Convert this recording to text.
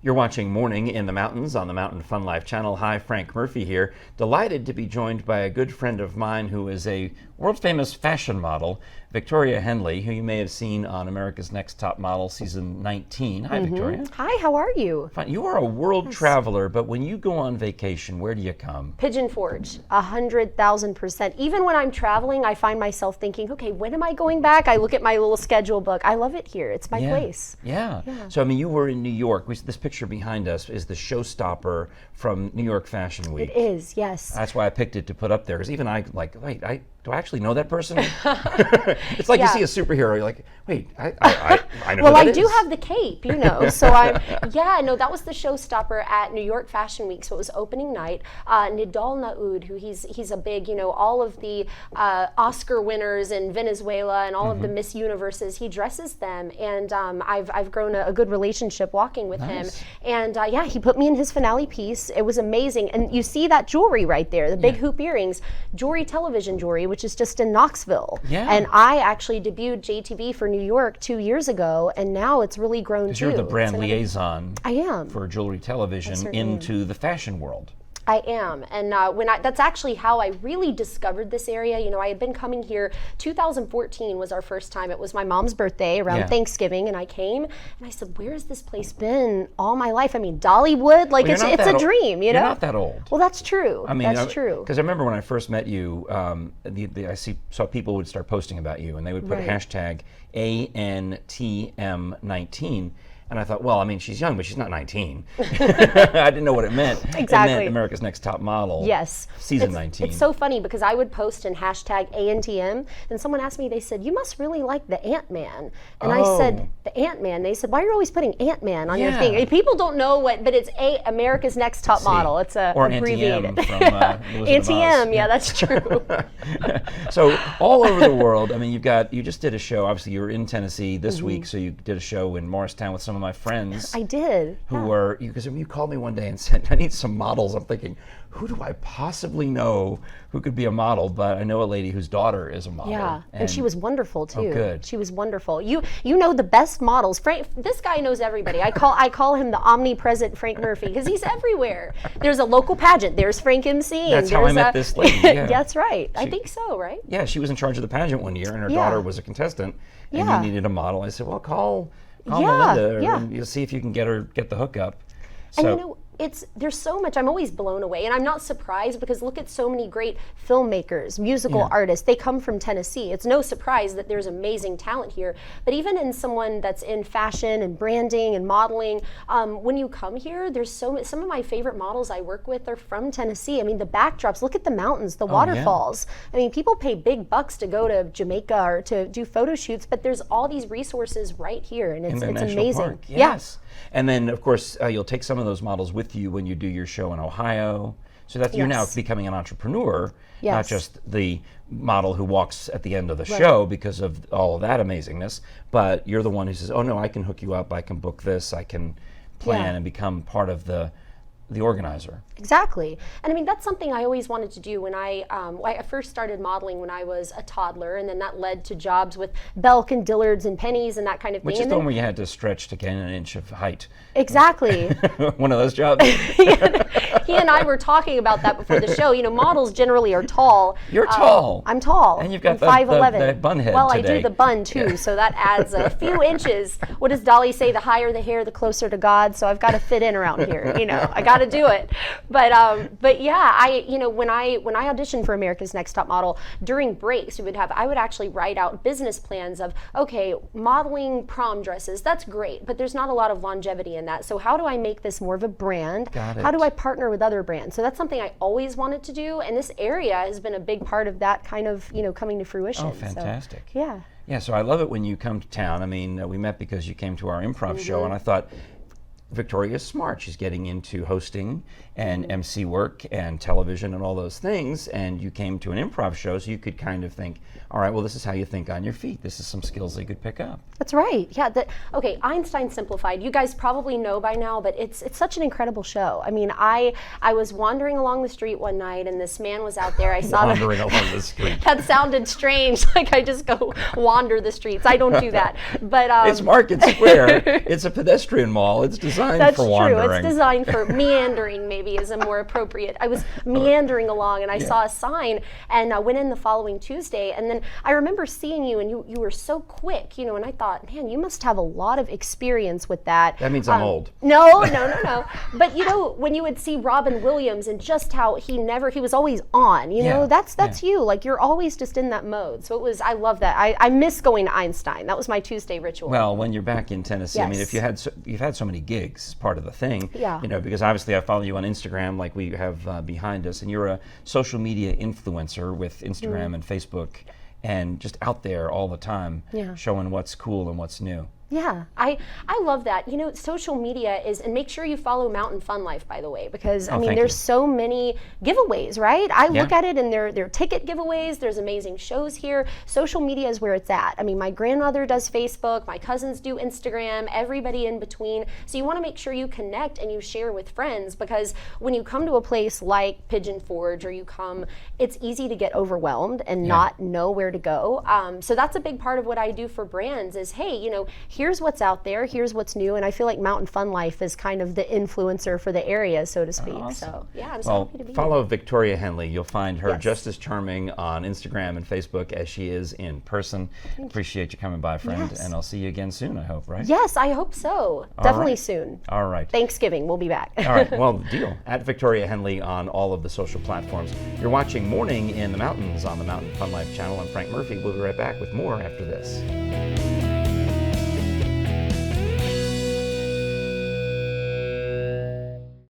You're watching Morning in the Mountains on the Mountain Fun Life channel. Hi, Frank Murphy here. Delighted to be joined by a good friend of mine who is a world-famous fashion model, Victoria Henley, who you may have seen on America's Next Top Model season 19. Hi, Victoria. Hi, how are you? Fine. You are a world traveler, but when you go on vacation, where do you come? Pigeon Forge, 100,000%. Even when I'm traveling, I find myself thinking, okay, when am I going back? I look at my little schedule book. I love it here. It's my place. Yeah. So, I mean, you were in New York. This picture behind us is the showstopper from New York Fashion Week. It is, yes. That's why I picked it to put up there, because even I, like, wait, do I actually know that person? It's like you see a superhero, you're like, wait, I know well, who that I is. do have the cape, you know, so that was the showstopper at New York Fashion Week, so it was opening night. Nidal Naoud, who he's a big, all of the Oscar winners in Venezuela and all of the Miss Universes, he dresses them, and I've grown a good relationship walking with him, and he put me in his finale piece. It was amazing, and you see that jewelry right there, the big hoop earrings, Jory Television Jewelry, which is just in Knoxville. Yeah. And I actually debuted JTV for New York 2 years ago, and now it's really grown too. Because you're the brand liaison. I am. For Jewelry Television into the fashion world. I am, and that's actually how I really discovered this area. I had been coming here. 2014 was our first time. It was my mom's birthday around Thanksgiving, and I came, and I said, "Where has this place been all my life?" I mean, Dollywood, like it's a dream, You're not that old. Well, that's true. I mean, that's true. Because I remember when I first met you, saw people would start posting about you, and they would put hashtag ANTM19. And I thought, well, I mean, she's young, but she's not 19. I didn't know what it meant. Exactly. It meant America's Next Top Model. Yes. Season 19. It's so funny because I would post in hashtag ANTM, and someone asked me, they said, "You must really like the Ant-Man." And I said, "The Ant-Man?" They said, "Why are you always putting Ant-Man on your thing?" And people don't know what, but it's America's Next Top Model. It's abbreviated. Or ANTM from that's true. So all over the world, I mean, you just did a show. Obviously, you were in Tennessee this week, so you did a show in Morristown with some of my friends. I did. Who were, because you called me one day and said, "I need some models." I'm thinking, who do I possibly know who could be a model? But I know a lady whose daughter is a model. Yeah, and she was wonderful too. Oh, good. She was wonderful. You know the best models. Frank, this guy knows everybody. I call him the omnipresent Frank Murphy because he's everywhere. There's a local pageant. There's Frank MC. That's how I met this lady. Yeah. That's right. I think so, right? Yeah, she was in charge of the pageant one year, and her daughter was a contestant, and you needed a model. I said, well, call Melinda, and you'll see if you can get the hookup. So, and there's so much. I'm always blown away, and I'm not surprised because look at so many great filmmakers, musical artists. They come from Tennessee. It's no surprise that there's amazing talent here. But even in someone that's in fashion and branding and modeling, when you come here, there's some of my favorite models I work with are from Tennessee. I mean, the backdrops. Look at the mountains, the waterfalls. I mean, people pay big bucks to go to Jamaica or to do photo shoots, but there's all these resources right here, and it's amazing. Park. Yes. And then, of course, you'll take some of those models with you when you do your show in Ohio. So that you're now becoming an entrepreneur, not just the model who walks at the end of the show because of all of that amazingness, but you're the one who says, "Oh no, I can hook you up. I can book this. I can plan and become part of the organizer." Exactly. And I mean, that's something I always wanted to do when I first started modeling when I was a toddler, and then that led to jobs with Belk and Dillard's and Pennies and that kind of thing. Which is the one where you had to stretch to gain an inch of height. Exactly. One of those jobs. He and I were talking about that before the show. Models generally are tall. You're tall. I'm tall. And you've got the 5'11". bun head Well, today. I do the bun too, so that adds a few inches. What does Dolly say? The higher the hair, the closer to God. So I've got to fit in around here. I got to do it. But yeah, when I auditioned for America's Next Top Model, during breaks I would actually write out business plans of, okay, modeling prom dresses, that's great, but there's not a lot of longevity in that. So how do I make this more of a brand? How do I partner with other brands? So that's something I always wanted to do, and this area has been a big part of that kind of coming to fruition. Oh, fantastic. So, yeah, so I love it when you come to town. I mean, we met because you came to our improv show, and I thought, Victoria's smart. She's getting into hosting and MC work and television and all those things, and you came to an improv show, so you could kind of think, all right, well, this is how you think on your feet. This is some skills that you could pick up. That's right. Yeah. Okay, Einstein Simplified. You guys probably know by now, but it's such an incredible show. I mean, I was wandering along the street one night, and this man was out there. I saw wandering along the street. That sounded strange. Like I just go wander the streets. I don't do that. But it's Market Square. It's a pedestrian mall. It's designed designed That's for true. wandering. It's designed for meandering, maybe is a more appropriate. I was meandering along and I saw a sign and I went in the following Tuesday, and then I remember seeing you and you were so quick, you know, and I thought, man, you must have a lot of experience with that. That means I'm old. No. But you know, when you would see Robin Williams and just how he was always on, you know, that's you. Like, you're always just in that mode. So I love that. I miss going to Einstein. That was my Tuesday ritual. Well, when you're back in Tennessee, I mean, if Yes. you've had so many gigs, part of the thing, Yeah. you know, because obviously I follow you on Instagram, like we have behind us, and you're a social media influencer with Instagram and Facebook, and just out there all the time, showing what's cool and what's new. Yeah, I love that. You know, social media is, and make sure you follow Mountain Fun Life, by the way, because I mean, there's so many giveaways, right? I look at it and there are ticket giveaways. There's amazing shows here. Social media is where it's at. I mean, my grandmother does Facebook, my cousins do Instagram, everybody in between. So you want to make sure you connect and you share with friends, because when you come to a place like Pigeon Forge it's easy to get overwhelmed and not know where to go. So that's a big part of what I do for brands is, hey, you know, here's what's out there, here's what's new, and I feel like Mountain Fun Life is kind of the influencer for the area, so to speak. Awesome. So yeah, I'm so happy to be follow here. Victoria Henley. You'll find her just as charming on Instagram and Facebook as she is in person. Appreciate you coming by, friend, and I'll see you again soon, I hope, right? Yes, I hope so. Definitely soon. All right. Thanksgiving, we'll be back. All right, well, deal. At Victoria Henley on all of the social platforms. You're watching Morning in the Mountains on the Mountain Fun Life channel. I'm Frank Murphy. We'll be right back with more after this.